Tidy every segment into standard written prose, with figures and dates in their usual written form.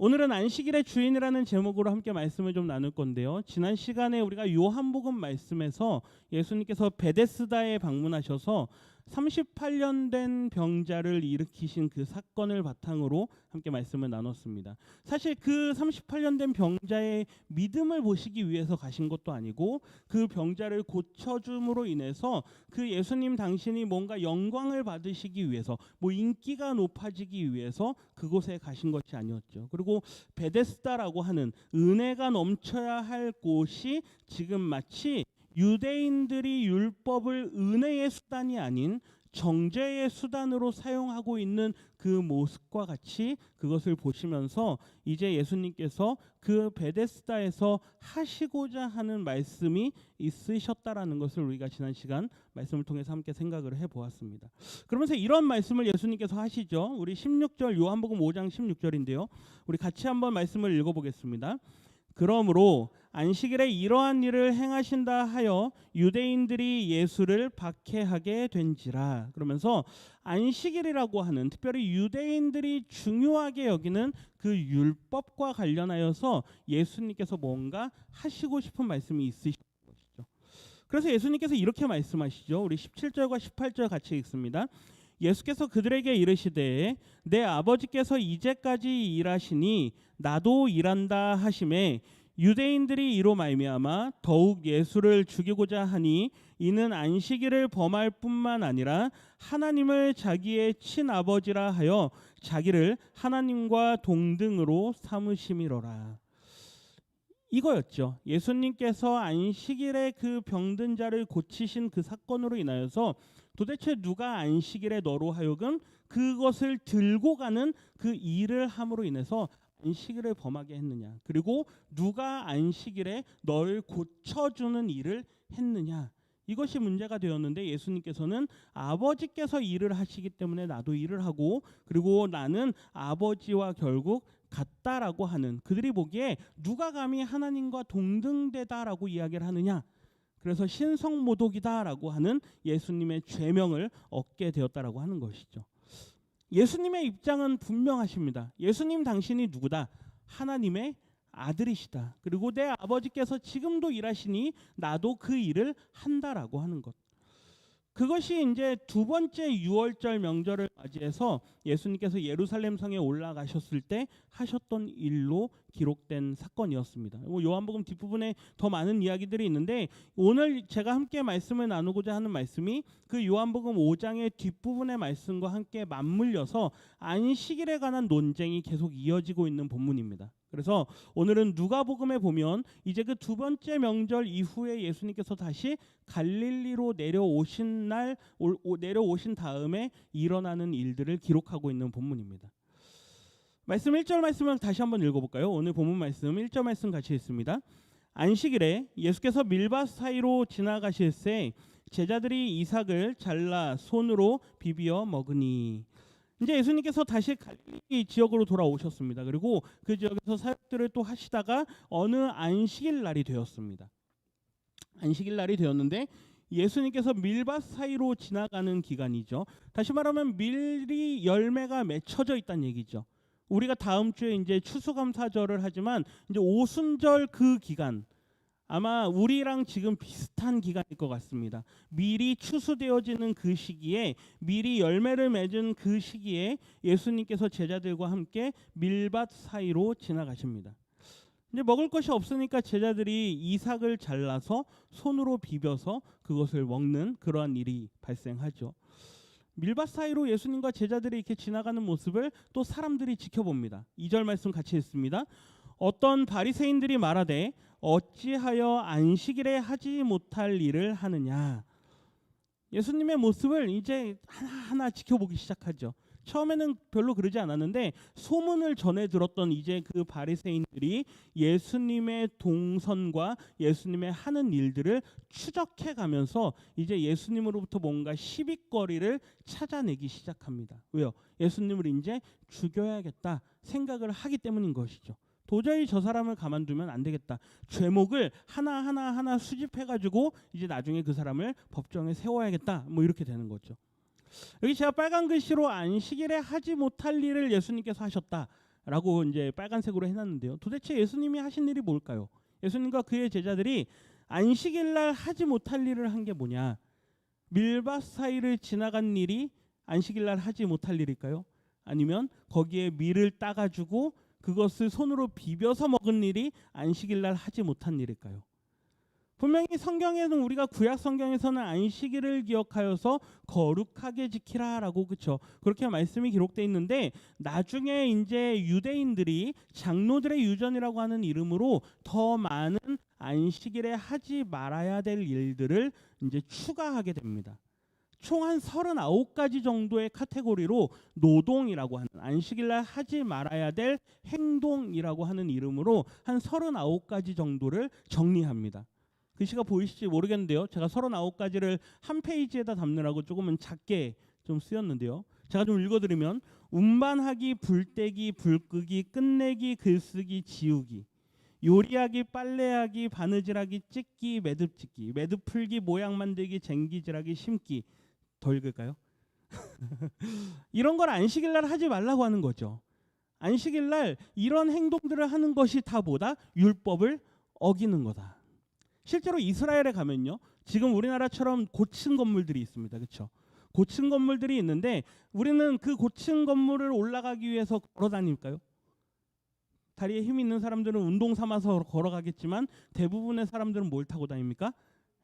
오늘은 안식일의 주인이라는 제목으로 함께 말씀을 좀 나눌 건데요. 지난 시간에 우리가 요한복음 말씀에서 예수님께서 베데스다에 방문하셔서 38년 된 병자를 일으키신 그 사건을 바탕으로 함께 말씀을 나눴습니다. 사실 그 38년 된 병자의 믿음을 보시기 위해서 가신 것도 아니고 그 병자를 고쳐줌으로 인해서 그 예수님 당신이 뭔가 영광을 받으시기 위해서 뭐 인기가 높아지기 위해서 그곳에 가신 것이 아니었죠. 그리고 베데스다라고 하는 은혜가 넘쳐야 할 곳이 지금 마치 유대인들이 율법을 은혜의 수단이 아닌 정죄의 수단으로 사용하고 있는 그 모습과 같이 그것을 보시면서 이제 예수님께서 그 베데스다에서 하시고자 하는 말씀이 있으셨다라는 것을 우리가 지난 시간 말씀을 통해서 함께 생각을 해보았습니다. 그러면서 이런 말씀을 예수님께서 하시죠. 우리 16절 요한복음 5장 16절인데요. 우리 같이 한번 말씀을 읽어보겠습니다. 그러므로 안식일에 이러한 일을 행하신다 하여 유대인들이 예수를 박해하게 된지라. 그러면서 안식일이라고 하는 특별히 유대인들이 중요하게 여기는 그 율법과 관련하여서 예수님께서 뭔가 하시고 싶은 말씀이 있으신 것이죠. 그래서 예수님께서 이렇게 말씀하시죠. 우리 17절과 18절 같이 읽습니다. 예수께서 그들에게 이르시되 내 아버지께서 이제까지 일하시니 나도 일한다 하시매 유대인들이 이로 말미암아 더욱 예수를 죽이고자 하니 이는 안식일을 범할 뿐만 아니라 하나님을 자기의 친아버지라 하여 자기를 하나님과 동등으로 삼으심이로라. 이거였죠. 예수님께서 안식일에 그 병든 자를 고치신 그 사건으로 인하여서 도대체 누가 안식일에 너로 하여금 그것을 들고 가는 그 일을 함으로 인해서 안식일을 범하게 했느냐. 그리고 누가 안식일에 너를 고쳐주는 일을 했느냐. 이것이 문제가 되었는데 예수님께서는 아버지께서 일을 하시기 때문에 나도 일을 하고 그리고 나는 아버지와 결국 같다라고 하는 그들이 보기에 누가 감히 하나님과 동등되다라고 이야기를 하느냐. 그래서 신성모독이다라고 하는 예수님의 죄명을 얻게 되었다라고 하는 것이죠. 예수님의 입장은 분명하십니다. 예수님 당신이 누구다? 하나님의 아들이시다. 그리고 내 아버지께서 지금도 일하시니 나도 그 일을 한다라고 하는 것. 그것이 이제 두 번째 유월절 명절을 맞이해서 예수님께서 예루살렘 성에 올라가셨을 때 하셨던 일로 기록된 사건이었습니다. 요한복음 뒷부분에 더 많은 이야기들이 있는데 오늘 제가 함께 말씀을 나누고자 하는 말씀이 그 요한복음 5장의 뒷부분의 말씀과 함께 맞물려서 안식일에 관한 논쟁이 계속 이어지고 있는 본문입니다. 그래서 오늘은 누가복음에 보면 이제 그 두 번째 명절 이후에 예수님께서 다시 갈릴리로 내려오신 다음에 일어나는 일들을 기록하고 있는 본문입니다. 말씀 1절 말씀을 다시 한번 읽어볼까요? 오늘 본문 말씀 1절 말씀 같이 읽습니다. 안식일에 예수께서 밀밭 사이로 지나가실새 제자들이 이삭을 잘라 손으로 비비어 먹으니. 이제 예수님께서 다시 갈릴리 지역으로 돌아오셨습니다. 그리고 그 지역에서 사역들을 또 하시다가 어느 안식일 날이 되었습니다. 안식일 날이 되었는데 예수님께서 밀밭 사이로 지나가는 기간이죠. 다시 말하면 밀이 열매가 맺혀져 있다는 얘기죠. 우리가 다음 주에 이제 추수감사절을 하지만 이제 오순절 그 기간 아마 우리랑 지금 비슷한 기간일 것 같습니다. 밀이 추수되어지는 그 시기에 밀이 열매를 맺은 그 시기에 예수님께서 제자들과 함께 밀밭 사이로 지나가십니다. 이제 먹을 것이 없으니까 제자들이 이삭을 잘라서 손으로 비벼서 그것을 먹는 그러한 일이 발생하죠. 밀밭 사이로 예수님과 제자들이 이렇게 지나가는 모습을 또 사람들이 지켜봅니다. 2절 말씀 같이 읽습니다. 어떤 바리새인들이 말하되 어찌하여 안식일에 하지 못할 일을 하느냐. 예수님의 모습을 이제 하나하나 지켜보기 시작하죠. 처음에는 별로 그러지 않았는데 소문을 전해 들었던 이제 그 바리새인들이 예수님의 동선과 예수님의 하는 일들을 추적해 가면서 이제 예수님으로부터 뭔가 시비거리를 찾아내기 시작합니다. 왜요? 예수님을 이제 죽여야겠다 생각을 하기 때문인 것이죠. 도저히 저 사람을 가만두면 안 되겠다. 죄목을 하나하나 수집해가지고 이제 나중에 그 사람을 법정에 세워야겠다. 뭐 이렇게 되는 거죠. 여기 제가 빨간 글씨로 안식일에 하지 못할 일을 예수님께서 하셨다. 라고 이제 빨간색으로 해놨는데요. 도대체 예수님이 하신 일이 뭘까요? 예수님과 그의 제자들이 안식일 날 하지 못할 일을 한 게 뭐냐? 밀밭 사이를 지나간 일이 안식일 날 하지 못할 일일까요? 아니면 거기에 밀을 따가지고 그것을 손으로 비벼서 먹은 일이 안식일 날 하지 못한 일일까요? 분명히 성경에는 우리가 구약 성경에서는 안식일을 기억하여서 거룩하게 지키라라고 그렇죠. 그렇게 말씀이 기록되어 있는데 나중에 이제 유대인들이 장로들의 유전이라고 하는 이름으로 더 많은 안식일에 하지 말아야 될 일들을 이제 추가하게 됩니다. 총 한 39가지 정도의 카테고리로 노동이라고 하는 안식일날 하지 말아야 될 행동이라고 하는 이름으로 한 39가지 정도를 정리합니다. 글씨가 보이실지 모르겠는데요. 제가 39가지를 한 페이지에다 담느라고 조금은 작게 좀 쓰였는데요. 제가 좀 읽어드리면 운반하기, 불떼기, 불 끄기, 끝내기, 글쓰기, 지우기, 요리하기, 빨래하기, 바느질하기, 찢기, 매듭 찢기, 매듭 풀기, 모양 만들기, 쟁기질하기, 심기. 더 읽을까요? 이런 걸 안식일날 하지 말라고 하는 거죠. 안식일날 이런 행동들을 하는 것이 다 뭐다? 율법을 어기는 거다. 실제로 이스라엘에 가면요, 지금 우리나라처럼 고층 건물들이 있습니다. 그렇죠? 고층 건물들이 있는데 우리는 그 고층 건물을 올라가기 위해서 걸어 다닐까요? 다리에 힘이 있는 사람들은 운동 삼아서 걸어가겠지만 대부분의 사람들은 뭘 타고 다닙니까?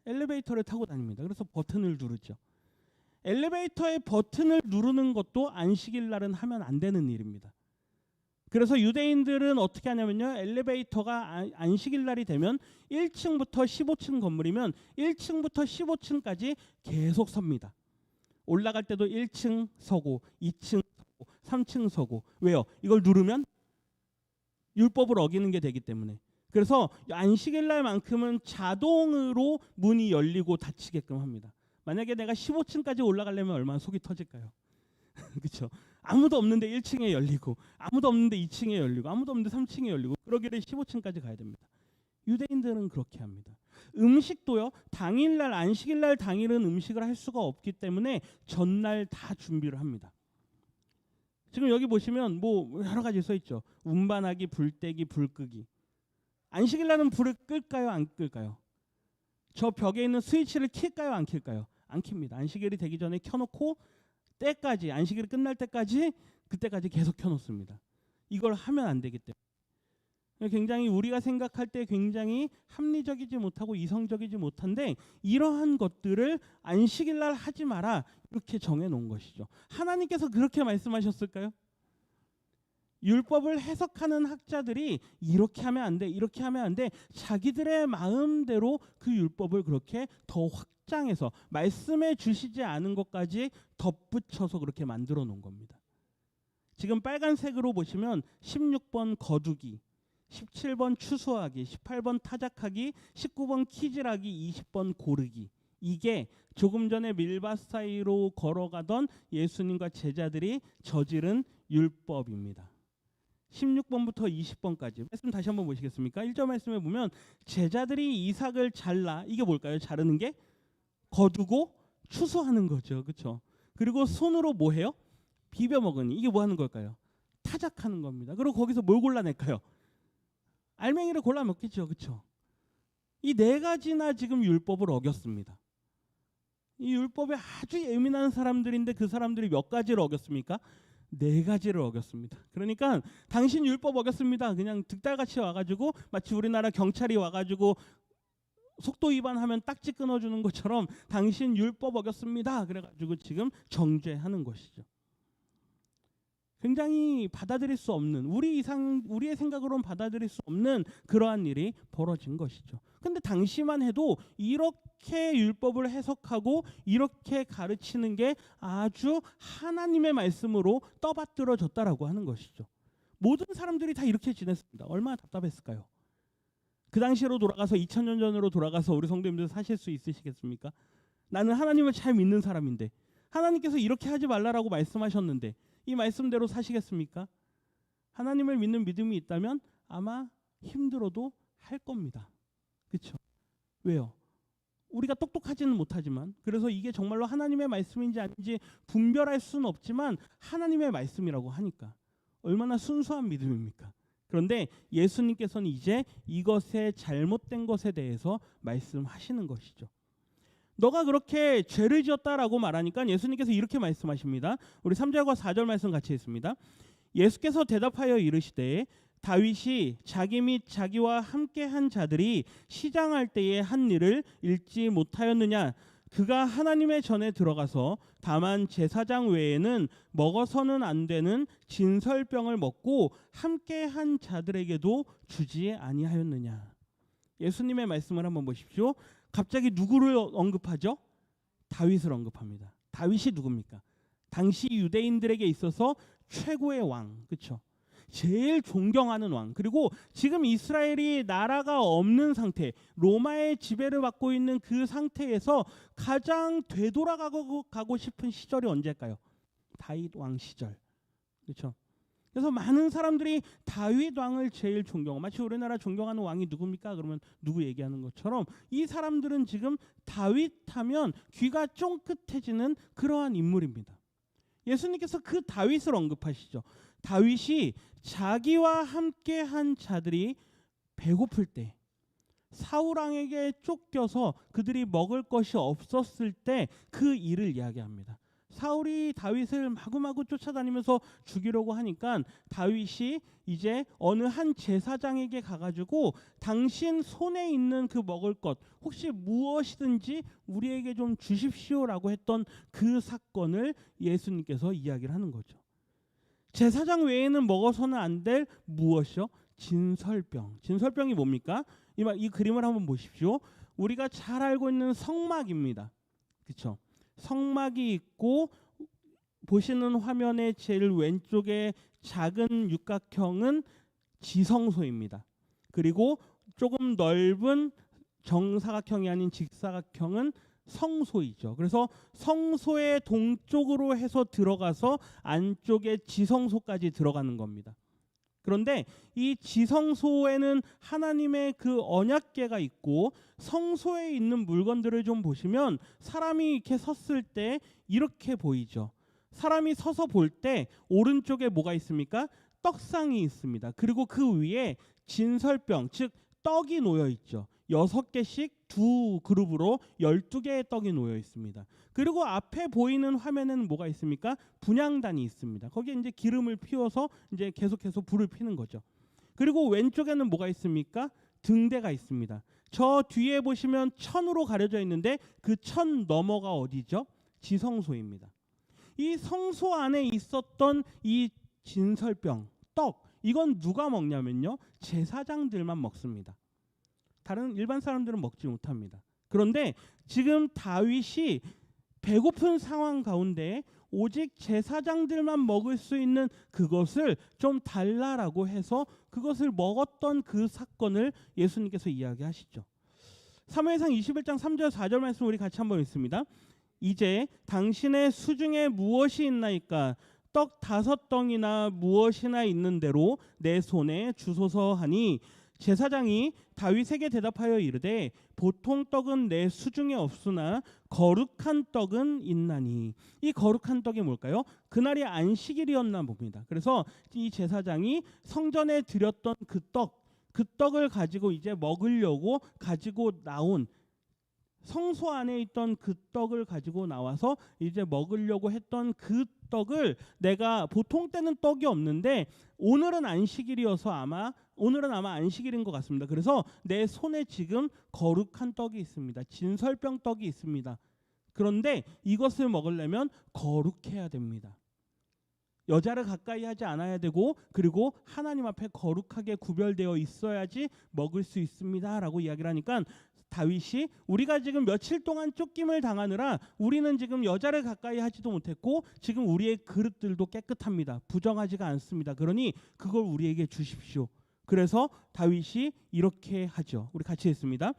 엘리베이터를 타고 다닙니다. 그래서 버튼을 누르죠. 엘리베이터의 버튼을 누르는 것도 안식일 날은 하면 안 되는 일입니다. 그래서 유대인들은 어떻게 하냐면요, 엘리베이터가 안식일 날이 되면 1층부터 15층 건물이면 1층부터 15층까지 계속 섭니다. 올라갈 때도 1층 서고 2층 서고 3층 서고. 왜요? 이걸 누르면 율법을 어기는 게 되기 때문에. 그래서 안식일 날만큼은 자동으로 문이 열리고 닫히게끔 합니다. 만약에 내가 15층까지 올라가려면 얼마나 속이 터질까요? 그렇죠? 아무도 없는데 1층에 열리고, 아무도 없는데 2층에 열리고, 아무도 없는데 3층에 열리고, 그러기를 15층까지 가야 됩니다. 유대인들은 그렇게 합니다. 음식도요, 당일날 안식일날 당일은 음식을 할 수가 없기 때문에 전날 다 준비를 합니다. 지금 여기 보시면 뭐 여러 가지 써 있죠. 운반하기, 불떼기, 불 끄기. 안식일날은 불을 끌까요, 안 끌까요? 저 벽에 있는 스위치를 킬까요, 안 킬까요? 안 킵니다. 안식일이 되기 전에 켜놓고 때까지, 안식일이 끝날 때까지, 그때까지 계속 켜놓습니다. 이걸 하면 안 되기 때문에 굉장히 우리가 생각할 때 굉장히 합리적이지 못하고 이성적이지 못한데, 이러한 것들을 안식일날 하지 마라 이렇게 정해놓은 것이죠. 하나님께서 그렇게 말씀하셨을까요? 율법을 해석하는 학자들이 이렇게 하면 안 돼, 이렇게 하면 안 돼, 자기들의 마음대로 그 율법을 그렇게 더 확장해서 말씀해 주시지 않은 것까지 덧붙여서 그렇게 만들어 놓은 겁니다. 지금 빨간색으로 보시면 16번 거두기, 17번 추수하기, 18번 타작하기, 19번 키질하기, 20번 고르기. 이게 조금 전에 밀밭 사이로 걸어가던 예수님과 제자들이 저지른 율법입니다. 16번부터 20번까지 말씀 다시 한번 보시겠습니까? 1절 말씀에 보면 제자들이 이삭을 잘라, 이게 뭘까요? 자르는 게 거두고 추수하는 거죠. 그렇죠? 그리고 손으로 뭐 해요? 비벼 먹으니. 이게 뭐 하는 걸까요? 타작하는 겁니다. 그리고 거기서 뭘 골라낼까요? 알맹이를 골라 먹겠죠. 그렇죠? 이 네 가지나 지금 율법을 어겼습니다. 이 율법에 아주 예민한 사람들인데 그 사람들이 몇 가지를 어겼습니까? 4가지를 어겼습니다. 그러니까 당신 율법 어겼습니다. 그냥 득달같이 와가지고 마치 우리나라 경찰이 와가지고 속도 위반하면 딱지 끊어주는 것처럼 당신 율법 어겼습니다. 그래가지고 지금 정죄하는 것이죠. 굉장히 받아들일 수 없는, 우리의 생각으로는 받아들일 수 없는 그러한 일이 벌어진 것이죠. 근데 당시만 해도 이렇게 율법을 해석하고 이렇게 가르치는 게 아주 하나님의 말씀으로 떠받들어졌다라고 하는 것이죠. 모든 사람들이 다 이렇게 지냈습니다. 얼마나 답답했을까요? 그 당시로 돌아가서 2000년 전으로 돌아가서 우리 성도님들 사실 수 있으시겠습니까? 나는 하나님을 잘 믿는 사람인데 하나님께서 이렇게 하지 말라라고 말씀하셨는데 이 말씀대로 사시겠습니까? 하나님을 믿는 믿음이 있다면 아마 힘들어도 할 겁니다. 그렇죠? 왜요? 우리가 똑똑하지는 못하지만, 그래서 이게 정말로 하나님의 말씀인지 아닌지 분별할 수는 없지만 하나님의 말씀이라고 하니까 얼마나 순수한 믿음입니까? 그런데 예수님께서는 이제 이것의 잘못된 것에 대해서 말씀하시는 것이죠. 너가 그렇게 죄를 지었다라고 말하니까 예수님께서 이렇게 말씀하십니다. 우리 3절과 4절 말씀 같이 읽습니다. 예수께서 대답하여 이르시되 다윗이 자기 및 자기와 함께한 자들이 시장할 때에 한 일을 읽지 못하였느냐? 그가 하나님의 전에 들어가서 다만 제사장 외에는 먹어서는 안 되는 진설병을 먹고 함께한 자들에게도 주지 아니하였느냐? 예수님의 말씀을 한번 보십시오. 갑자기 누구를 언급하죠? 다윗을 언급합니다. 다윗이 누굽니까? 당시 유대인들에게 있어서 최고의 왕, 그렇죠? 제일 존경하는 왕. 그리고 지금 이스라엘이 나라가 없는 상태, 로마의 지배를 받고 있는 그 상태에서 가장 되돌아가고 싶은 시절이 언제일까요? 다윗 왕 시절. 그렇죠? 그래서 많은 사람들이 다윗 왕을 제일 존경하고, 마치 우리나라 존경하는 왕이 누굽니까? 그러면 누구 얘기하는 것처럼 이 사람들은 지금 다윗 하면 귀가 쫑긋해지는 그러한 인물입니다. 예수님께서 그 다윗을 언급하시죠. 다윗이 자기와 함께한 자들이 배고플 때, 사울 왕에게 쫓겨서 그들이 먹을 것이 없었을 때 그 일을 이야기합니다. 사울이 다윗을 마구마구 쫓아다니면서 죽이려고 하니까 다윗이 이제 어느 한 제사장에게 가가지고 당신 손에 있는 그 먹을 것 혹시 무엇이든지 우리에게 좀 주십시오라고 했던 그 사건을 예수님께서 이야기를 하는 거죠. 제사장 외에는 먹어서는 안 될 무엇이요? 진설병. 진설병이 뭡니까? 이 그림을 한번 보십시오. 우리가 잘 알고 있는 성막입니다. 그렇죠? 성막이 있고 보시는 화면의 제일 왼쪽에 작은 육각형은 지성소입니다. 그리고 조금 넓은 정사각형이 아닌 직사각형은 성소이죠. 그래서 성소의 동쪽으로 해서 들어가서 안쪽에 지성소까지 들어가는 겁니다. 그런데 이 지성소에는 하나님의 그 언약궤가 있고 성소에 있는 물건들을 좀 보시면 사람이 이렇게 섰을 때 이렇게 보이죠. 사람이 서서 볼 때 오른쪽에 뭐가 있습니까? 떡상이 있습니다. 그리고 그 위에 진설병, 즉 떡이 놓여 있죠. 6개씩 두 그룹으로 12개의 떡이 놓여 있습니다. 그리고 앞에 보이는 화면에는 뭐가 있습니까? 분향단이 있습니다. 거기에 이제 기름을 피워서 이제 계속해서 불을 피는 거죠. 그리고 왼쪽에는 뭐가 있습니까? 등대가 있습니다. 저 뒤에 보시면 천으로 가려져 있는데 그 천 너머가 어디죠? 지성소입니다. 이 성소 안에 있었던 이 진설병, 떡, 이건 누가 먹냐면요, 제사장들만 먹습니다. 다른 일반 사람들은 먹지 못합니다. 그런데 지금 다윗이 배고픈 상황 가운데 오직 제사장들만 먹을 수 있는 그것을 좀 달라라고 해서 그것을 먹었던 그 사건을 예수님께서 이야기하시죠. 사무엘상 21장 3절 4절 말씀 우리 같이 한번 읽습니다. 이제 당신의 수중에 무엇이 있나이까? 떡 5덩이나 무엇이나 있는 대로 내 손에 주소서 하니 제사장이 다윗에게 대답하여 이르되 보통 떡은 내 수중에 없으나 거룩한 떡은 있나니. 이 거룩한 떡이 뭘까요? 그날이 안식일이었나 봅니다. 그래서 이 제사장이 성전에 드렸던 그 떡을 가지고 이제 먹으려고 가지고 나온, 성소 안에 있던 그 떡을 가지고 나와서 이제 먹으려고 했던 그 떡을, 내가 보통 때는 떡이 없는데 오늘은 아마 안식일인 것 같습니다. 그래서 내 손에 지금 거룩한 떡이 있습니다. 진설병 떡이 있습니다. 그런데 이것을 먹으려면 거룩해야 됩니다. 여자를 가까이 하지 않아야 되고, 그리고 하나님 앞에 거룩하게 구별되어 있어야지 먹을 수 있습니다 라고 이야기를 하니까 다윗이, 우리가 지금 며칠 동안 쫓김을 당하느라 우리는 지금 여자를 가까이 하지도 못했고 지금 우리의 그릇들도 깨끗합니다. 부정하지가 않습니다. 그러니 그걸 우리에게 주십시오. 그래서 다윗이 이렇게 하죠. 우리 같이 읽습니다.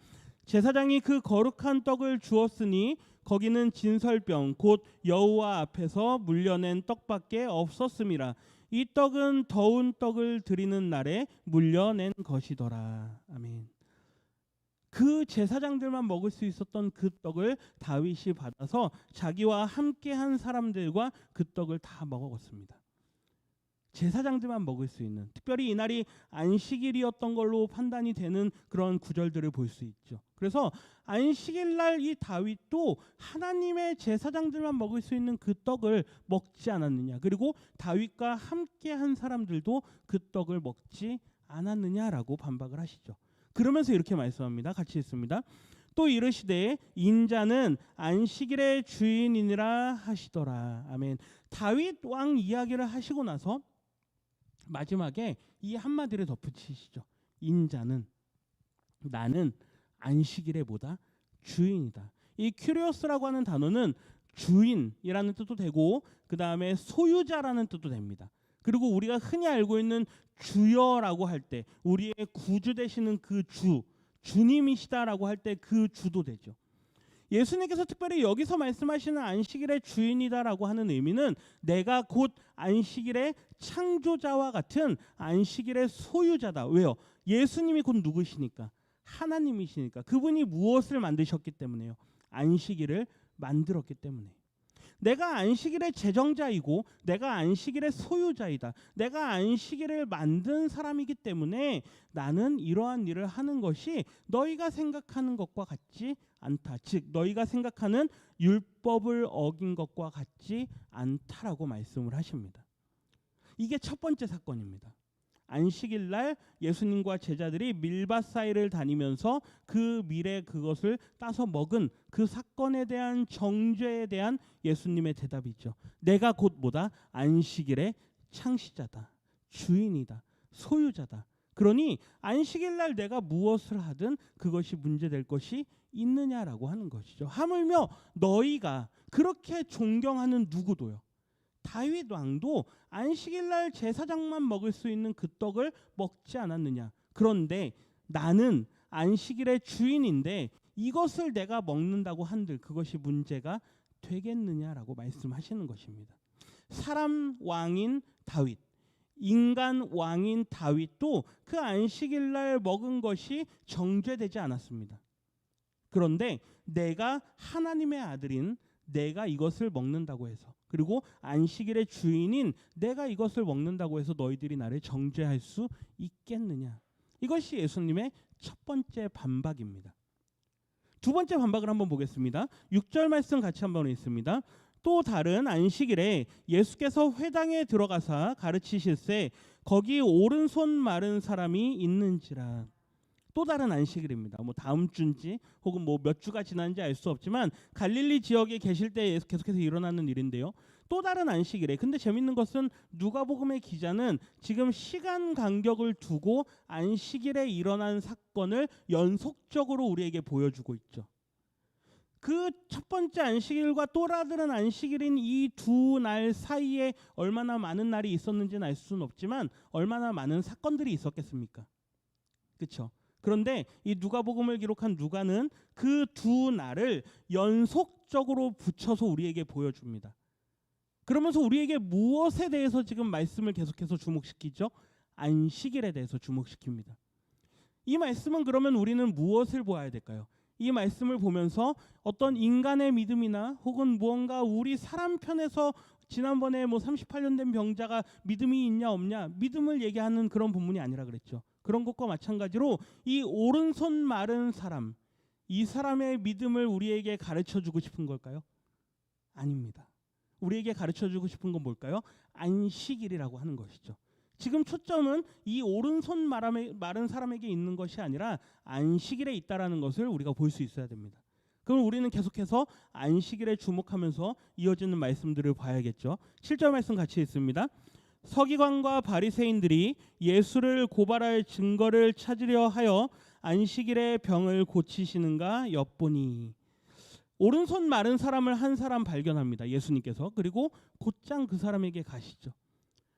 제사장이 그 거룩한 떡을 주었으니 거기는 진설병 곧 여호와 앞에서 물려낸 떡밖에 없었음이라. 이 떡은 더운 떡을 드리는 날에 물려낸 것이더라. 아멘. 그 제사장들만 먹을 수 있었던 그 떡을 다윗이 받아서 자기와 함께한 사람들과 그 떡을 다 먹었습니다. 제사장들만 먹을 수 있는, 특별히 이날이 안식일이었던 걸로 판단이 되는 그런 구절들을 볼 수 있죠. 그래서 안식일 날 이 다윗도 하나님의 제사장들만 먹을 수 있는 그 떡을 먹지 않았느냐, 그리고 다윗과 함께 한 사람들도 그 떡을 먹지 않았느냐라고 반박을 하시죠. 그러면서 이렇게 말씀합니다. 같이 읽습니다. 또 이르시되 인자는 안식일의 주인이니라 하시더라. 아멘. 다윗 왕 이야기를 하시고 나서 마지막에 이 한마디를 덧붙이시죠. 인자는, 나는 안식일의 뭐다? 주인이다. 이 큐리오스라고 하는 단어는 주인이라는 뜻도 되고 그 다음에 소유자라는 뜻도 됩니다. 그리고 우리가 흔히 알고 있는 주여라고 할 때 우리의 구주 되시는 그 주, 주님이시다라고 할 때 그 주도 되죠. 예수님께서 특별히 여기서 말씀하시는 안식일의 주인이다라고 하는 의미는 내가 곧 안식일의 창조자와 같은 안식일의 소유자다. 왜요? 예수님이 곧 누구시니까? 하나님이시니까. 그분이 무엇을 만드셨기 때문에요? 안식일을 만들었기 때문에. 내가 안식일의 제정자이고 내가 안식일의 소유자이다. 내가 안식일을 만든 사람이기 때문에 나는 이러한 일을 하는 것이 너희가 생각하는 것과 같지 않다. 즉 너희가 생각하는 율법을 어긴 것과 같지 않다라고 말씀을 하십니다. 이게 첫 번째 사건입니다. 안식일 날 예수님과 제자들이 밀밭 사이를 다니면서 그 밀에 그것을 따서 먹은 그 사건에 대한 정죄에 대한 예수님의 대답이죠. 내가 곧 뭐다? 안식일의 창시자다. 주인이다. 소유자다. 그러니 안식일 날 내가 무엇을 하든 그것이 문제될 것이 있느냐라고 하는 것이죠. 하물며 너희가 그렇게 존경하는 누구도요. 다윗 왕도 안식일 날 제사장만 먹을 수 있는 그 떡을 먹지 않았느냐. 그런데 나는 안식일의 주인인데 이것을 내가 먹는다고 한들 그것이 문제가 되겠느냐라고 말씀하시는 것입니다. 사람 왕인 다윗, 인간 왕인 다윗도 그 안식일 날 먹은 것이 정죄되지 않았습니다. 그런데 내가 하나님의 아들인 내가 이것을 먹는다고 해서, 그리고 안식일의 주인인 내가 이것을 먹는다고 해서 너희들이 나를 정죄할 수 있겠느냐. 이것이 예수님의 첫 번째 반박입니다. 두 번째 반박을 한번 보겠습니다. 6절 말씀 같이 한번 읽습니다. 또 다른 안식일에 예수께서 회당에 들어가사 가르치실세 거기 오른손 마른 사람이 있는지라. 또 다른 안식일입니다. 뭐 다음 주인지 혹은 뭐 몇 주가 지난지 알 수 없지만 갈릴리 지역에 계실 때 계속해서 일어나는 일인데요. 또 다른 안식일에, 근데 재밌는 것은 누가복음의 기자는 지금 시간 간격을 두고 안식일에 일어난 사건을 연속적으로 우리에게 보여주고 있죠. 그 첫 번째 안식일과 또 다른 안식일인 이 두 날 사이에 얼마나 많은 날이 있었는지는 알 수는 없지만 얼마나 많은 사건들이 있었겠습니까? 그렇죠? 그런데 이 누가복음을 기록한 누가는 그 두 날을 연속적으로 붙여서 우리에게 보여줍니다. 그러면서 우리에게 무엇에 대해서 지금 말씀을 계속해서 주목시키죠? 안식일에 대해서 주목시킵니다. 이 말씀은 그러면 우리는 무엇을 보아야 될까요? 이 말씀을 보면서 어떤 인간의 믿음이나 혹은 무언가 우리 사람 편에서 지난번에 뭐 38년 된 병자가 믿음이 있냐 없냐 믿음을 얘기하는 그런 본문이 아니라 그랬죠. 그런 것과 마찬가지로 이 오른손 마른 사람, 이 사람의 믿음을 우리에게 가르쳐주고 싶은 걸까요? 아닙니다. 우리에게 가르쳐주고 싶은 건 뭘까요? 안식일이라고 하는 것이죠. 지금 초점은 이 오른손 마른 사람에게 있는 것이 아니라 안식일에 있다라는 것을 우리가 볼 수 있어야 됩니다. 그럼 우리는 계속해서 안식일에 주목하면서 이어지는 말씀들을 봐야겠죠. 7절 말씀 같이 읽습니다. 서기관과 바리새인들이 예수를 고발할 증거를 찾으려 하여 안식일에 병을 고치시는가 엿보니. 오른손 마른 사람을 한 사람 발견합니다. 예수님께서. 그리고 곧장 그 사람에게 가시죠.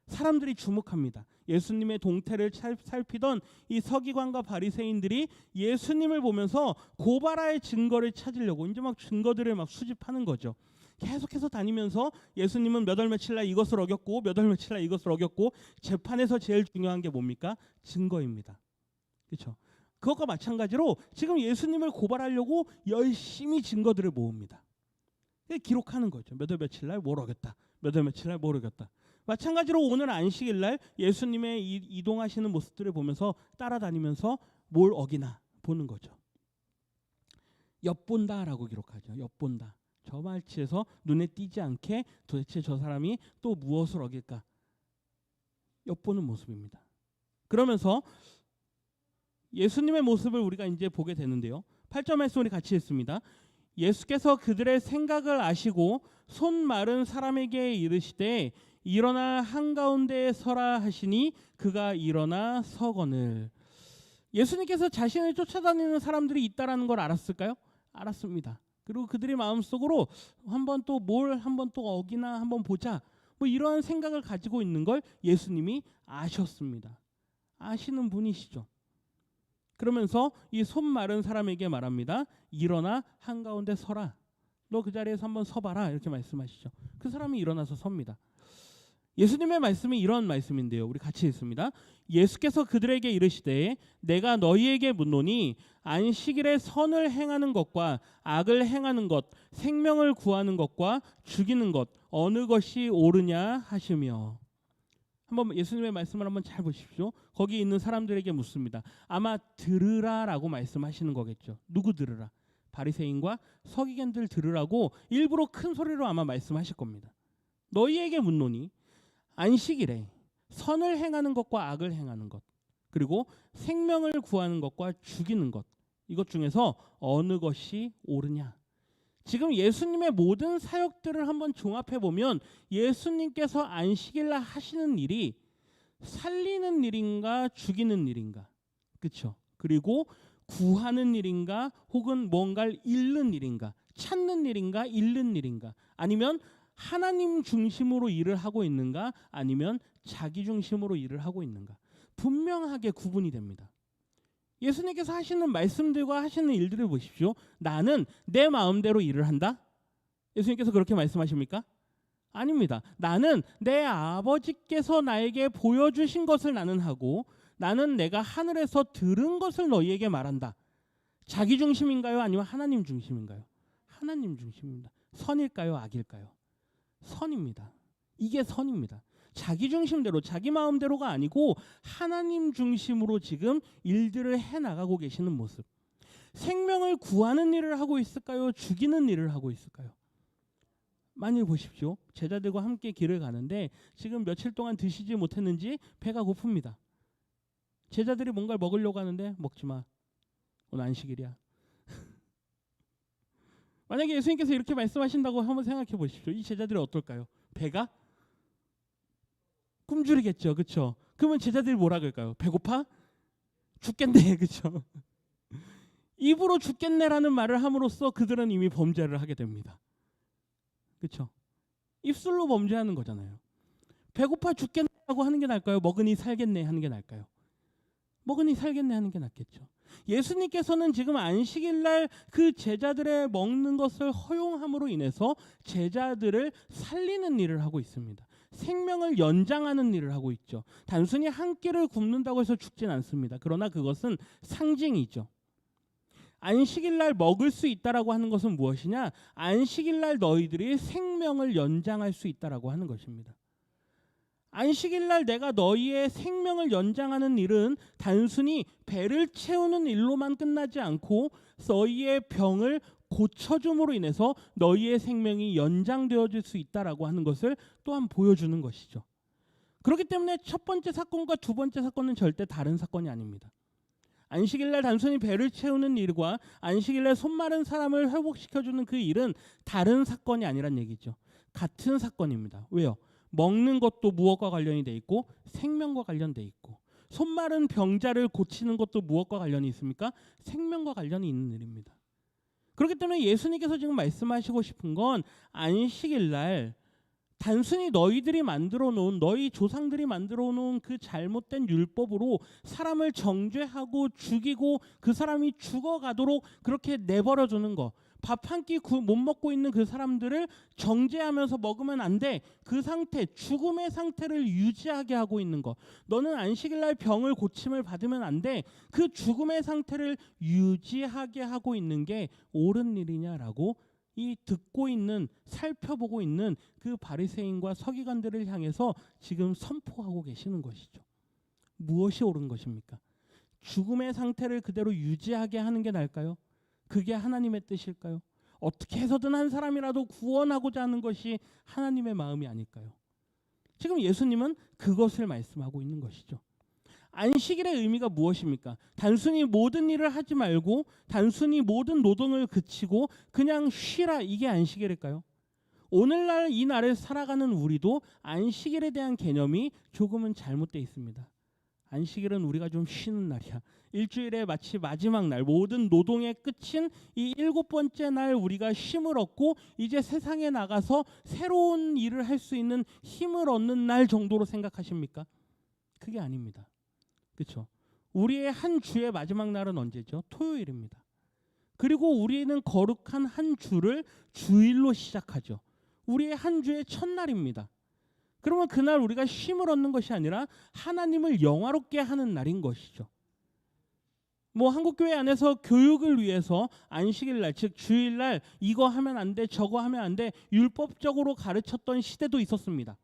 사람들이 주목합니다. 예수님의 동태를 살피던 이 서기관과 바리새인들이 예수님을 보면서 고발할 증거를 찾으려고 이제 막 증거들을 막 수집하는 거죠. 계속해서 다니면서 예수님은 몇 월 며칠 날 이것을 어겼고 몇 월 며칠 날 이것을 어겼고, 재판에서 제일 중요한 게 뭡니까? 증거입니다. 그렇죠? 그것과 마찬가지로 지금 예수님을 고발하려고 열심히 증거들을 모읍니다. 기록하는 거죠. 몇 월 며칠 날 뭘 어겼다. 몇 월 며칠 날 뭘 어겼다. 마찬가지로 오늘 안식일 날 예수님의 이동하시는 모습들을 보면서 따라다니면서 뭘 어기나 보는 거죠. 엿본다라고 기록하죠. 엿본다. 저 말치에서 눈에 띄지 않게 도대체 저 사람이 또 무엇을 어길까? 엿보는 모습입니다. 그러면서 예수님의 모습을 우리가 이제 보게 되는데요. 8절 말씀 우리 같이 읽습니다. 예수께서 그들의 생각을 아시고 손 마른 사람에게 이르시되 일어나 한가운데에 서라 하시니 그가 일어나 서거늘. 예수님께서 자신을 쫓아다니는 사람들이 있다라는 걸 알았을까요? 알았습니다. 그리고 그들의 마음속으로 한번 또 어기나 한번 보자, 뭐 이러한 생각을 가지고 있는 걸 예수님이 아셨습니다. 아시는 분이시죠. 그러면서 이 손 마른 사람에게 말합니다. 일어나 한가운데 서라. 너 그 자리에서 한번 서봐라. 이렇게 말씀하시죠. 그 사람이 일어나서 섭니다. 예수님의 말씀이 이런 말씀인데요. 우리 같이 읽습니다. 예수께서 그들에게 이르시되 내가 너희에게 묻노니 안식일에 선을 행하는 것과 악을 행하는 것, 생명을 구하는 것과 죽이는 것 어느 것이 옳으냐 하시며. 한번 예수님의 말씀을 한번 잘 보십시오. 거기 있는 사람들에게 묻습니다. 아마 들으라라고 말씀하시는 거겠죠. 누구 들으라? 바리새인과 서기관들 들으라고 일부러 큰 소리로 아마 말씀하실 겁니다. 너희에게 묻노니 안식일에 선을 행하는 것과 악을 행하는 것, 그리고 생명을 구하는 것과 죽이는 것, 이것 중에서 어느 것이 옳으냐. 지금 예수님의 모든 사역들을 한번 종합해 보면 예수님께서 안식일날 하시는 일이 살리는 일인가 죽이는 일인가, 그렇죠? 그리고 구하는 일인가 혹은 뭔가를 잃는 일인가, 찾는 일인가 잃는 일인가, 아니면 하나님 중심으로 일을 하고 있는가 아니면 자기 중심으로 일을 하고 있는가, 분명하게 구분이 됩니다. 예수님께서 하시는 말씀들과 하시는 일들을 보십시오. 나는 내 마음대로 일을 한다? 예수님께서 그렇게 말씀하십니까? 아닙니다. 나는 내 아버지께서 나에게 보여주신 것을 나는 하고, 나는 내가 하늘에서 들은 것을 너희에게 말한다. 자기 중심인가요? 아니면 하나님 중심인가요? 하나님 중심입니다. 선일까요? 악일까요? 선입니다. 이게 선입니다. 자기 중심대로, 자기 마음대로가 아니고 하나님 중심으로 지금 일들을 해나가고 계시는 모습. 생명을 구하는 일을 하고 있을까요? 죽이는 일을 하고 있을까요? 만일 보십시오. 제자들과 함께 길을 가는데 지금 며칠 동안 드시지 못했는지 배가 고픕니다. 제자들이 뭔가를 먹으려고 하는데 먹지 마. 오늘 안식일이야. 만약에 예수님께서 이렇게 말씀하신다고 한번 생각해 보십시오. 이 제자들이 어떨까요? 배가 굶주리겠죠. 그렇죠? 그러면 제자들이 뭐라 그럴까요? 배고파? 죽겠네. 그렇죠? 입으로 죽겠네라는 말을 함으로써 그들은 이미 범죄를 하게 됩니다. 그렇죠? 입술로 범죄하는 거잖아요. 배고파 죽겠네라고 하는 게 나을까요? 먹으니 살겠네 하는 게 나을까요? 먹으니 살겠네 하는 게 낫겠죠. 예수님께서는 지금 안식일날 그 제자들의 먹는 것을 허용함으로 인해서 제자들을 살리는 일을 하고 있습니다. 생명을 연장하는 일을 하고 있죠. 단순히 한 끼를 굶는다고 해서 죽진 않습니다. 그러나 그것은 상징이죠. 안식일날 먹을 수 있다라고 하는 것은 무엇이냐? 안식일날 너희들이 생명을 연장할 수 있다라고 하는 것입니다. 안식일날 내가 너희의 생명을 연장하는 일은 단순히 배를 채우는 일로만 끝나지 않고 너희의 병을 고쳐줌으로 인해서 너희의 생명이 연장되어질 수 있다라고 하는 것을 또한 보여주는 것이죠. 그렇기 때문에 첫 번째 사건과 두 번째 사건은 절대 다른 사건이 아닙니다. 안식일날 단순히 배를 채우는 일과 안식일날 손 마른 사람을 회복시켜주는 그 일은 다른 사건이 아니란 얘기죠. 같은 사건입니다. 왜요? 먹는 것도 무엇과 관련이 돼 있고 생명과 관련돼 있고, 손 마른 병자를 고치는 것도 무엇과 관련이 있습니까? 생명과 관련이 있는 일입니다. 그렇기 때문에 예수님께서 지금 말씀하시고 싶은 건 안식일날 단순히 너희들이 만들어 놓은, 너희 조상들이 만들어 놓은 그 잘못된 율법으로 사람을 정죄하고 죽이고 그 사람이 죽어가도록 그렇게 내버려 두는 거, 밥 한 끼 못 먹고 있는 그 사람들을 정죄하면서 먹으면 안 돼. 그 상태, 죽음의 상태를 유지하게 하고 있는 거. 너는 안식일날 병을 고침을 받으면 안 돼. 그 죽음의 상태를 유지하게 하고 있는 게 옳은 일이냐라고 이 듣고 있는, 살펴보고 있는 그 바리새인과 서기관들을 향해서 지금 선포하고 계시는 것이죠. 무엇이 옳은 것입니까? 죽음의 상태를 그대로 유지하게 하는 게 나을까요? 그게 하나님의 뜻일까요? 어떻게 해서든 한 사람이라도 구원하고자 하는 것이 하나님의 마음이 아닐까요? 지금 예수님은 그것을 말씀하고 있는 것이죠. 안식일의 의미가 무엇입니까? 단순히 모든 일을 하지 말고 단순히 모든 노동을 그치고 그냥 쉬라, 이게 안식일일까요? 오늘날 이 날을 살아가는 우리도 안식일에 대한 개념이 조금은 잘못되어 있습니다. 안식일은 우리가 좀 쉬는 날이야. 일주일에 마치 마지막 날, 모든 노동의 끝인 이 7번째 날 우리가 쉼을 얻고 이제 세상에 나가서 새로운 일을 할 수 있는 힘을 얻는 날 정도로 생각하십니까? 그게 아닙니다. 그렇죠? 우리의 한 주의 마지막 날은 언제죠? 토요일입니다. 그리고 우리는 거룩한 한 주를 주일로 시작하죠. 우리의 한 주의 첫날입니다. 그러면 그날 우리가 쉼을 얻는 것이 아니라 하나님을 영화롭게 하는 날인 것이죠. 뭐 한국교회 안에서 교육을 위해서 안식일 날, 즉 주일날 이거 하면 안 돼, 저거 하면 안 돼, 율법적으로 가르쳤던 시대도 있었습니다.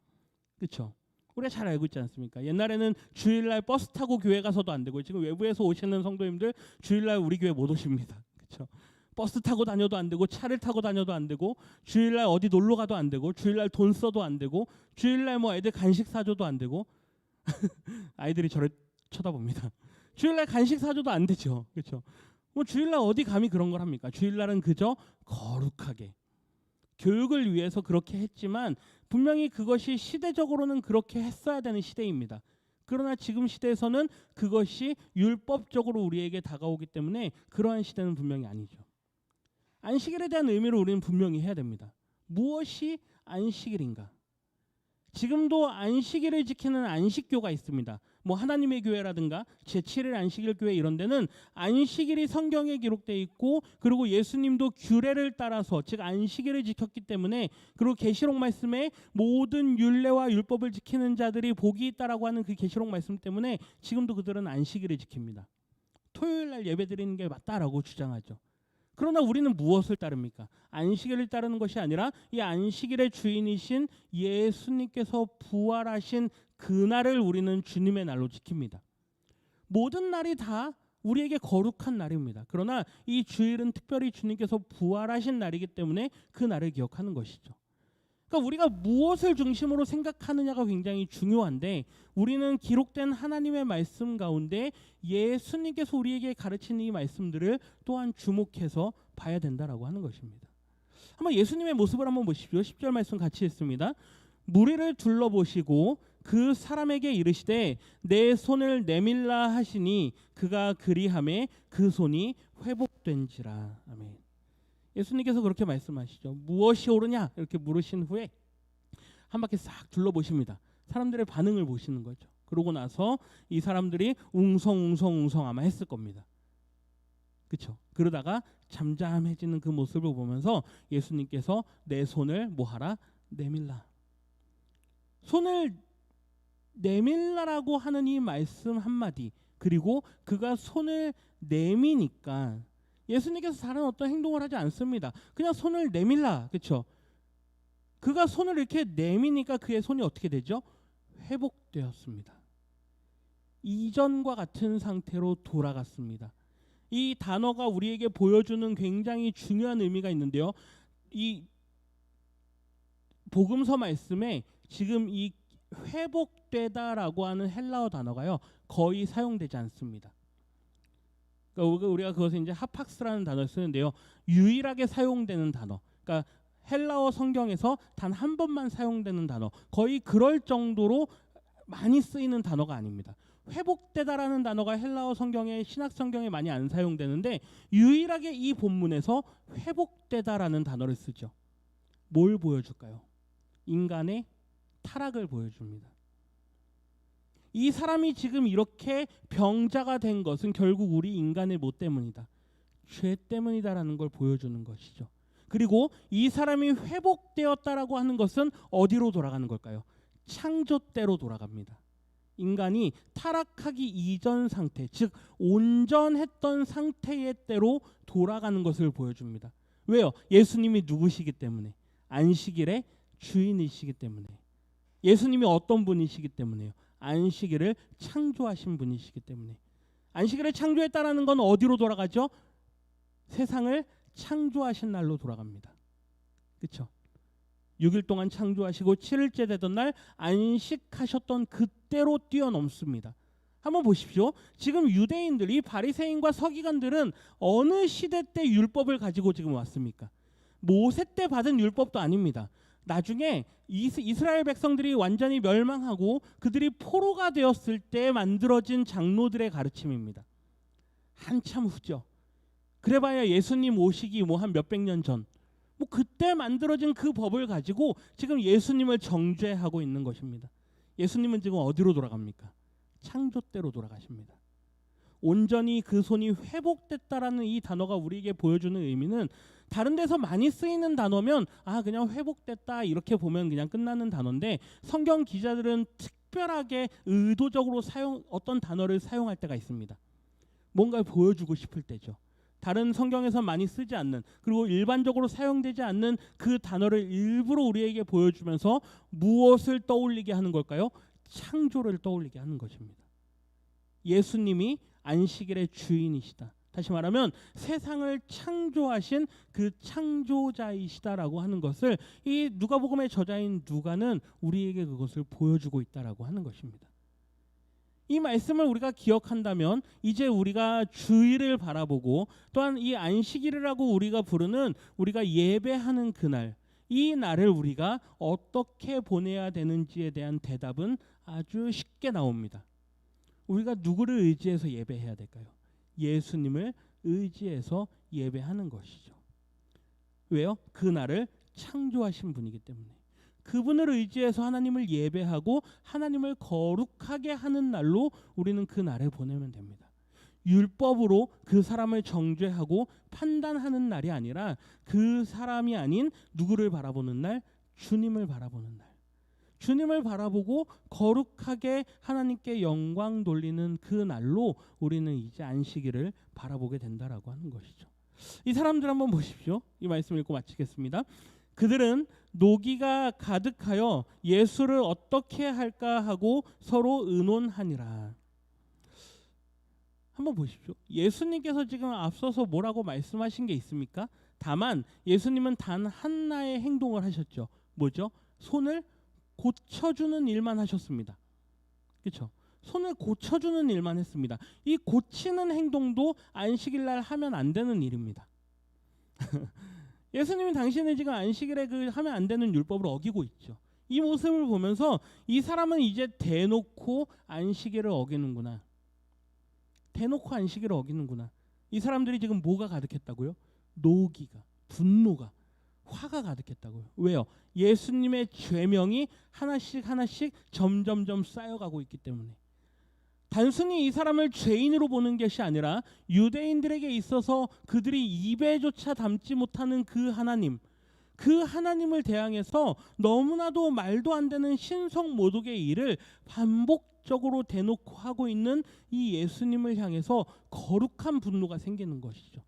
그렇죠? 우리가 잘 알고 있지 않습니까? 옛날에는 주일날 버스 타고 교회 가서도 안 되고, 지금 외부에서 오시는 성도님들 주일날 우리 교회 못 오십니다. 그렇죠? 버스 타고 다녀도 안 되고, 차를 타고 다녀도 안 되고, 주일날 어디 놀러 가도 안 되고, 주일날 돈 써도 안 되고, 주일날 뭐 애들 간식 사줘도 안 되고 아이들이 저를 쳐다봅니다. 주일날 간식 사줘도 안 되죠. 그렇죠? 뭐 주일날 어디 감히 그런 걸 합니까? 주일날은 그저 거룩하게 교육을 위해서 그렇게 했지만 분명히 그것이 시대적으로는 그렇게 했어야 되는 시대입니다. 그러나 지금 시대에서는 그것이 율법적으로 우리에게 다가오기 때문에 그러한 시대는 분명히 아니죠. 안식일에 대한 의미를 우리는 분명히 해야 됩니다. 무엇이 안식일인가? 지금도 안식일을 지키는 안식교가 있습니다. 뭐 하나님의 교회라든가 제7일 안식일 교회 이런 데는 안식일이 성경에 기록되어 있고, 그리고 예수님도 규례를 따라서, 즉 안식일을 지켰기 때문에, 그리고 계시록 말씀에 모든 율례와 율법을 지키는 자들이 복이 있다라고 하는 그 계시록 말씀 때문에 지금도 그들은 안식일을 지킵니다. 토요일 날 예배 드리는 게 맞다라고 주장하죠. 그러나 우리는 무엇을 따릅니까? 안식일을 따르는 것이 아니라 이 안식일의 주인이신 예수님께서 부활하신 그날을 우리는 주님의 날로 지킵니다. 모든 날이 다 우리에게 거룩한 날입니다. 그러나 이 주일은 특별히 주님께서 부활하신 날이기 때문에 그 날을 기억하는 것이죠. 그러니까 우리가 무엇을 중심으로 생각하느냐가 굉장히 중요한데, 우리는 기록된 하나님의 말씀 가운데 예수님께서 우리에게 가르치는 이 말씀들을 또한 주목해서 봐야 된다라고 하는 것입니다. 한번 예수님의 모습을 한번 보십시오. 10절 말씀 같이 읽습니다. 무리를 둘러보시고 그 사람에게 이르시되 내 손을 내밀라 하시니 그가 그리하매 그 손이 회복된지라. 아멘. 예수님께서 그렇게 말씀하시죠. 무엇이 옳으냐 이렇게 물으신 후에 한 바퀴 싹 둘러보십니다. 사람들의 반응을 보시는 거죠. 그러고 나서 이 사람들이 웅성웅성 아마 했을 겁니다. 그렇죠? 그러다가 잠잠해지는 그 모습을 보면서 예수님께서 내 손을 뭐하라? 내밀라. 손을 내밀라라고 하는 이 말씀 한마디, 그리고 그가 손을 내미니까 예수님께서 다른 어떤 행동을 하지 않습니다. 그냥 손을 내밀라. 그렇죠? 그가 손을 이렇게 내미니까 그의 손이 어떻게 되죠? 회복되었습니다. 이전과 같은 상태로 돌아갔습니다. 이 단어가 우리에게 보여주는 굉장히 중요한 의미가 있는데요. 이 복음서 말씀에 지금 이 회복되다라고 하는 헬라어 단어가요 거의 사용되지 않습니다. 그러니까 우리가 그것을 이제 하팍스라는 단어를 쓰는데요, 유일하게 사용되는 단어. 그러니까 헬라어 성경에서 단 한 번만 사용되는 단어. 거의 그럴 정도로 많이 쓰이는 단어가 아닙니다. 회복되다라는 단어가 헬라어 성경에, 신약 성경에 많이 안 사용되는데 유일하게 이 본문에서 회복되다라는 단어를 쓰죠. 뭘 보여줄까요? 인간의 타락을 보여줍니다. 이 사람이 지금 이렇게 병자가 된 것은 결국 우리 인간의 뭐 때문이다? 죄 때문이다라는 걸 보여주는 것이죠. 그리고 이 사람이 회복되었다라고 하는 것은 어디로 돌아가는 걸까요? 창조 때로 돌아갑니다. 인간이 타락하기 이전 상태, 즉 온전했던 상태의 때로 돌아가는 것을 보여줍니다. 왜요? 예수님이 누구시기 때문에. 안식일의 주인이시기 때문에. 예수님이 어떤 분이시기 때문에요? 안식일을 창조하신 분이시기 때문에. 안식일을 창조했다라는 건 어디로 돌아가죠? 세상을 창조하신 날로 돌아갑니다. 그렇죠? 6일 동안 창조하시고 7일째 되던 날 안식하셨던 그때로 뛰어넘습니다. 한번 보십시오. 지금 유대인들이 바리새인과 서기관들은 어느 시대 때 율법을 가지고 지금 왔습니까? 모세 때 받은 율법도 아닙니다. 나중에 이스라엘 백성들이 완전히 멸망하고 그들이 포로가 되었을 때 만들어진 장로들의 가르침입니다. 한참 후죠. 그래봐야 예수님 오시기 뭐 한 몇백 년 전, 뭐 그때 만들어진 그 법을 가지고 지금 예수님을 정죄하고 있는 것입니다. 예수님은 지금 어디로 돌아갑니까? 창조 때로 돌아가십니다. 온전히 그 손이 회복됐다라는 이 단어가 우리에게 보여주는 의미는, 다른 데서 많이 쓰이는 단어면 그냥 회복됐다 이렇게 보면 그냥 끝나는 단어인데, 성경 기자들은 특별하게 의도적으로 어떤 단어를 사용할 때가 있습니다. 뭔가를 보여주고 싶을 때죠. 다른 성경에서 많이 쓰지 않는, 그리고 일반적으로 사용되지 않는 그 단어를 일부러 우리에게 보여주면서 무엇을 떠올리게 하는 걸까요? 창조를 떠올리게 하는 것입니다. 예수님이 안식일의 주인이시다. 다시 말하면 세상을 창조하신 그 창조자이시다라고 하는 것을 이 누가복음의 저자인 누가는 우리에게 그것을 보여주고 있다라고 하는 것입니다. 이 말씀을 우리가 기억한다면 이제 우리가 주일을 바라보고, 또한 이 안식일이라고 우리가 부르는, 우리가 예배하는 그날, 이 날을 우리가 어떻게 보내야 되는지에 대한 대답은 아주 쉽게 나옵니다. 우리가 누구를 의지해서 예배해야 될까요? 예수님을 의지해서 예배하는 것이죠. 왜요? 그 날을 창조하신 분이기 때문에. 그분을 의지해서 하나님을 예배하고 하나님을 거룩하게 하는 날로 우리는 그 날을 보내면 됩니다. 율법으로 그 사람을 정죄하고 판단하는 날이 아니라, 그 사람이 아닌 누구를 바라보는 날? 주님을 바라보는 날. 주님을 바라보고 거룩하게 하나님께 영광 돌리는 그 날로 우리는 이제 안식일을 바라보게 된다라고 하는 것이죠. 이 사람들 한번 보십시오. 이 말씀 읽고 마치겠습니다. 그들은 노기가 가득하여 예수를 어떻게 할까 하고 서로 의논하니라. 한번 보십시오. 예수님께서 지금 앞서서 뭐라고 말씀하신 게 있습니까? 다만 예수님은 단 하나의 행동을 하셨죠. 뭐죠? 손을 고쳐주는 일만 하셨습니다. 그렇죠? 손을 고쳐주는 일만 했습니다. 이 고치는 행동도 안식일 날 하면 안 되는 일입니다. 예수님이 당신의 지금 안식일에 그 하면 안 되는 율법을 어기고 있죠. 이 모습을 보면서 이 사람은 이제 대놓고 안식일을 어기는구나. 대놓고 안식일을 어기는구나. 이 사람들이 지금 뭐가 가득했다고요? 노기가, 분노가, 화가 가득했다고요. 왜요? 예수님의 죄명이 하나씩 하나씩 점점점 쌓여가고 있기 때문에. 단순히 이 사람을 죄인으로 보는 것이 아니라 유대인들에게 있어서 그들이 입에조차 담지 못하는 그 하나님, 그 하나님을 대항해서 너무나도 말도 안 되는 신성모독의 일을 반복적으로 대놓고 하고 있는 이 예수님을 향해서 거룩한 분노가 생기는 것이죠.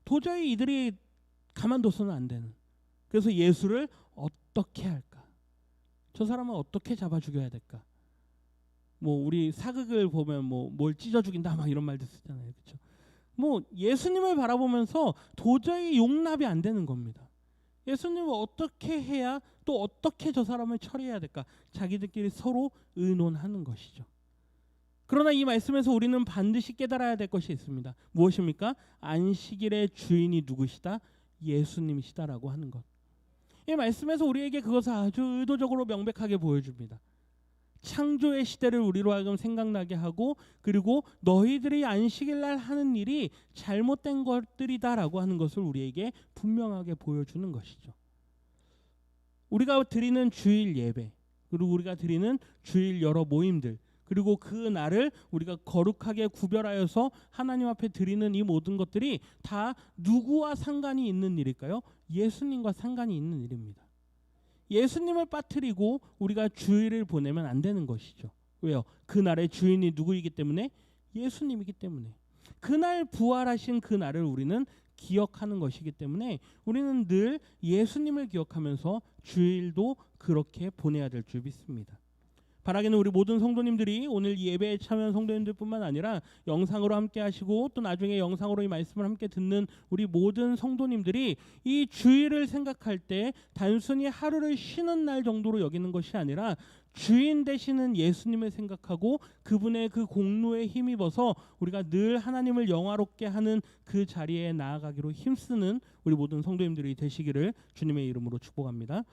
도저히 이들이 가만둬서는 안 되는. 그래서 예수를 어떻게 할까? 저 사람은 어떻게 잡아 죽여야 될까? 뭐 우리 사극을 보면 뭐 뭘 찢어 죽인다 막 이런 말도 쓰잖아요. 그렇죠? 뭐 예수님을 바라보면서 도저히 용납이 안 되는 겁니다. 예수님을 어떻게 해야, 또 어떻게 저 사람을 처리해야 될까? 자기들끼리 서로 의논하는 것이죠. 그러나 이 말씀에서 우리는 반드시 깨달아야 될 것이 있습니다. 무엇입니까? 안식일의 주인이 누구시다? 예수님이시다라고 하는 것. 이 말씀에서 우리에게 그것을 아주 의도적으로 명백하게 보여줍니다. 창조의 시대를 우리로 하여금 생각나게 하고, 그리고 너희들이 안식일 날 하는 일이 잘못된 것들이다라고 하는 것을 우리에게 분명하게 보여주는 것이죠. 우리가 드리는 주일 예배, 그리고 우리가 드리는 주일 여러 모임들, 그리고 그 날을 우리가 거룩하게 구별하여서 하나님 앞에 드리는 이 모든 것들이 다 누구와 상관이 있는 일일까요? 예수님과 상관이 있는 일입니다. 예수님을 빠뜨리고 우리가 주일을 보내면 안 되는 것이죠. 왜요? 그날의 주인이 누구이기 때문에? 예수님이기 때문에. 그날 부활하신 그 날을 우리는 기억하는 것이기 때문에 우리는 늘 예수님을 기억하면서 주일도 그렇게 보내야 될 줄 믿습니다. 바라기는 우리 모든 성도님들이 오늘 예배에 참여한 성도님들뿐만 아니라 영상으로 함께 하시고 또 나중에 영상으로 이 말씀을 함께 듣는 우리 모든 성도님들이 이 주일을 생각할 때 단순히 하루를 쉬는 날 정도로 여기는 것이 아니라 주인 되시는 예수님을 생각하고 그분의 그 공로에 힘입어서 우리가 늘 하나님을 영화롭게 하는 그 자리에 나아가기로 힘쓰는 우리 모든 성도님들이 되시기를 주님의 이름으로 축복합니다.